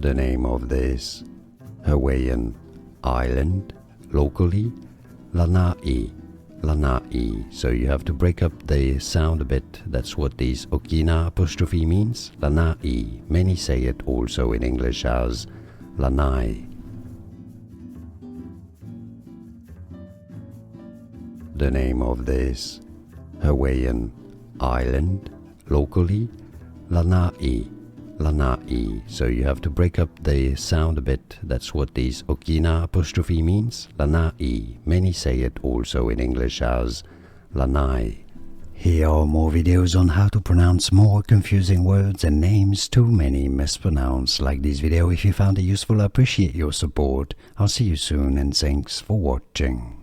The name of this Hawaiian island, locally, Lanai. Lanai. So you have to break up the sound a bit. That's what this Okina apostrophe means. Lanai. Many say it also in English as Lanai. The name of this Hawaiian island, locally, Lanai. Lanai. So you have to break up the sound a bit. That's what this Okina apostrophe means. Lanai. Many say it also in English as Lanai. Here are more videos on how to pronounce more confusing words and names too many mispronounced. Like this video if you found it useful. I appreciate your support. I'll see you soon and thanks for watching.